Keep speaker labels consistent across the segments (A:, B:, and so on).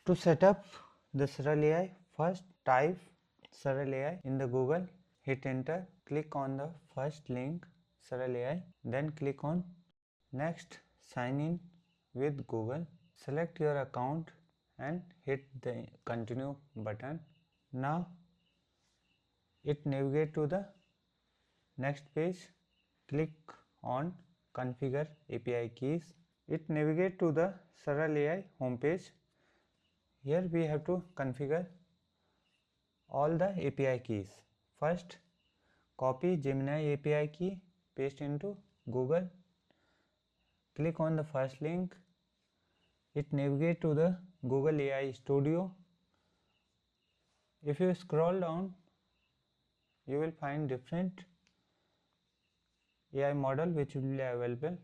A: To set up the SARAL AI, first type SARAL AI in the Google, hit enter, click on the first link SARAL AI, then click on next sign in with Google, select your account and hit the continue button. Now it navigate to the next page, click on configure API keys. It navigate to the SARAL AI homepage. Here we have to configure all the API keys. First, copy Gemini API key, paste into Google, click on the first link. It navigate to the Google AI Studio. If you scroll down, you will find different AI model which will be available,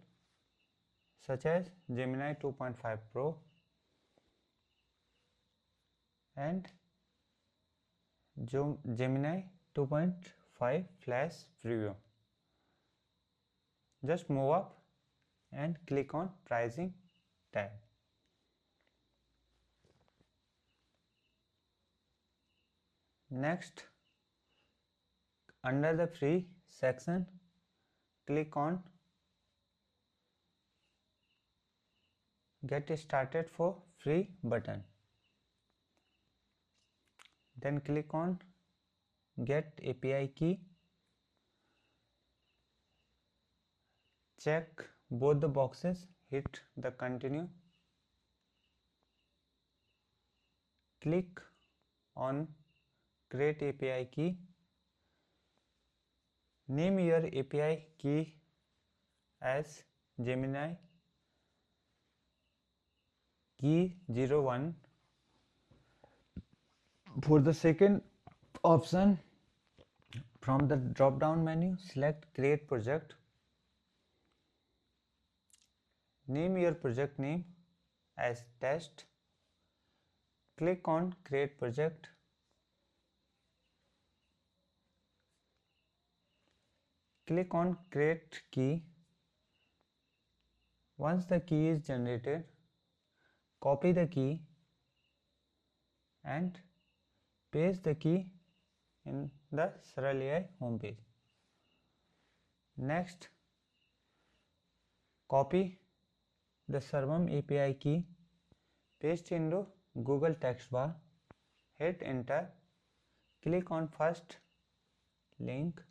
A: such as Gemini 2.5 Pro and Gemini 2.5 Flash Preview. Just move up and click on pricing tab. Next, under the free section, click on get started for free button. Then click on get API key. Check both the boxes, hit the continue. Click on create API key. Name your API key as Gemini key 01. For the second option, from the drop down menu, select create project. Name your project name as test. Click on create project. Click on create key. Once the key is generated, copy the key and paste the key in the SARAL AI homepage. Next, copy the Sarvam API key, paste into Google text bar, hit enter, click on first link.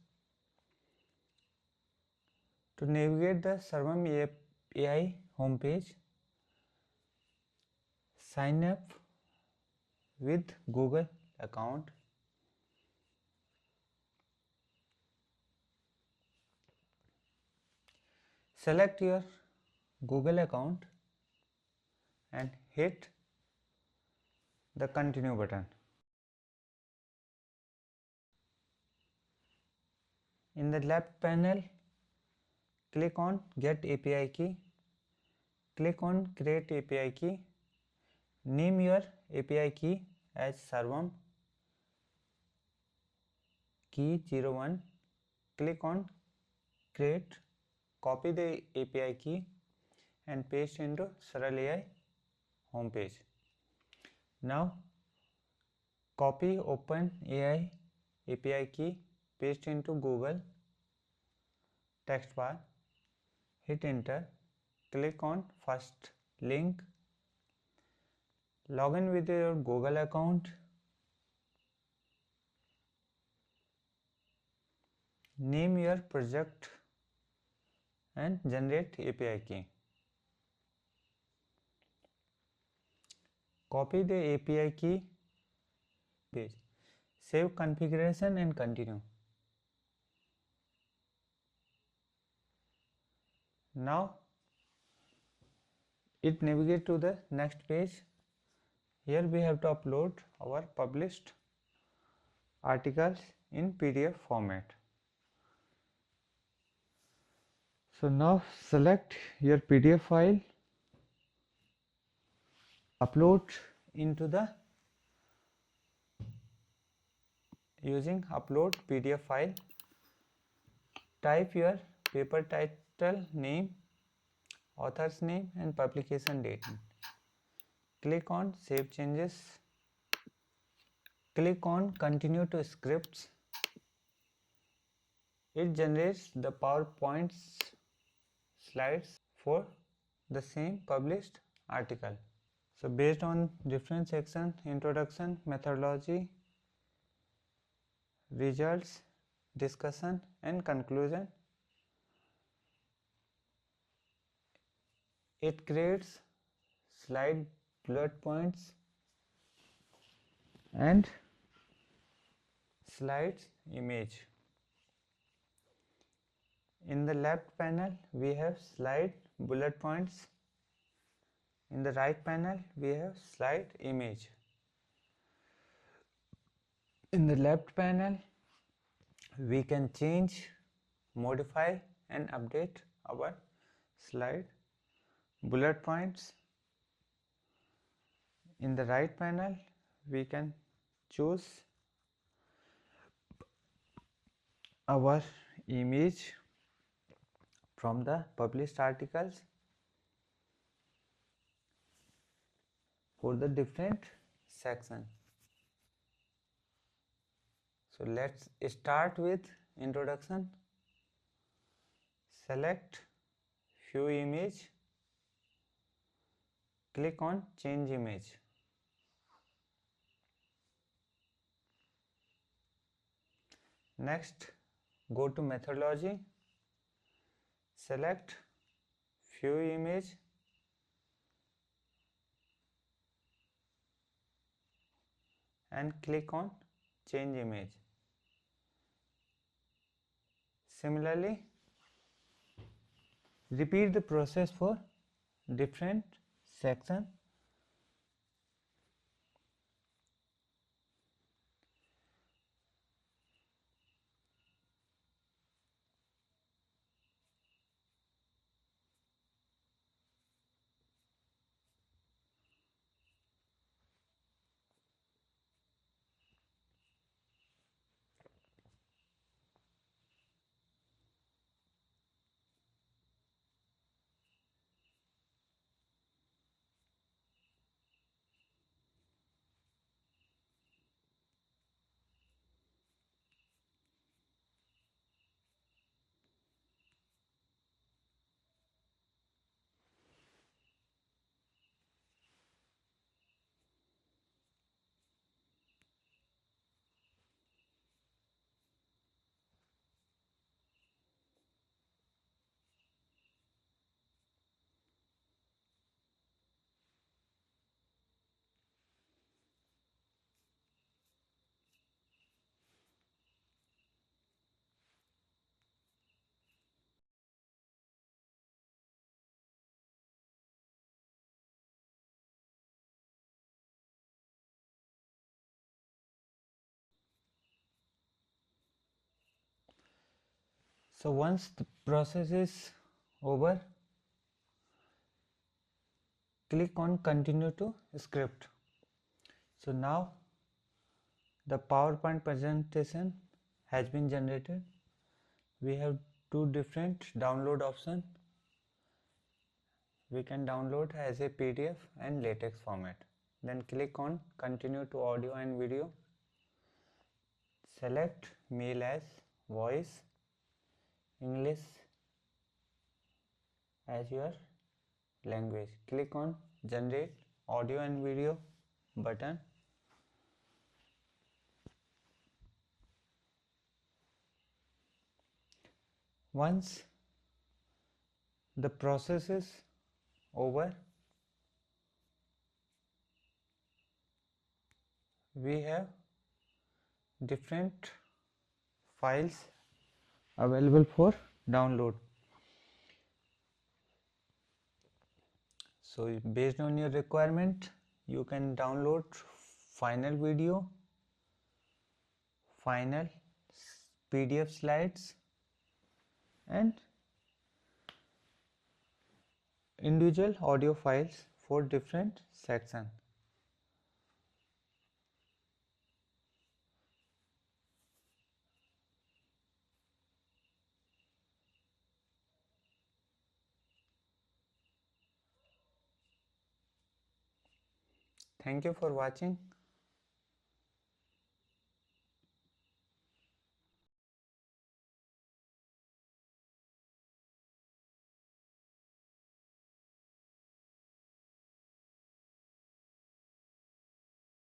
A: To navigate the Sarvam AI homepage, sign up with Google account. Select your Google account and hit the continue button. In the left panel, click on get API key. Click on create API key. Name your API key as Sarvam key 01. Click on create. Copy the API key and paste into SARAL AI homepage. Now copy OpenAI API key, paste into Google text bar, hit enter, click on first link, log in with your Google account, name your project and generate API key. Copy the API key page, save configuration and continue. Now it navigate to the next page. Here we have to upload our published articles in PDF format. So now select your PDF file, upload into the using upload PDF file. Type your paper title, name, author's name and publication date. Click on Save Changes. Click on Continue to Scripts. It generates the PowerPoint slides for the same published article. So based on different sections: introduction, methodology, results, discussion and conclusion, it creates slide, bullet points and slides image. In the left panel we have slide, bullet points. In the right panel we have slide image. In the left panel we can change, modify and update our slide, bullet points. In the right panel we can choose our image from the published articles for the different section. So let's start with introduction. Select few image, click on change image. Next, go to methodology, select few image, and click on change image. Similarly, repeat the process for different section. So once the process is over, click on continue to script. So now the PowerPoint presentation has been generated. We have two different download options. We can download as a PDF and LaTeX format. Then click on continue to audio and video. Select mail as voice, English as your language. Click on generate audio and video button. Once the process is over, we have different files available for download. So based on your requirement, you can download final video, final PDF slides and individual audio files for different sections. Thank you for watching.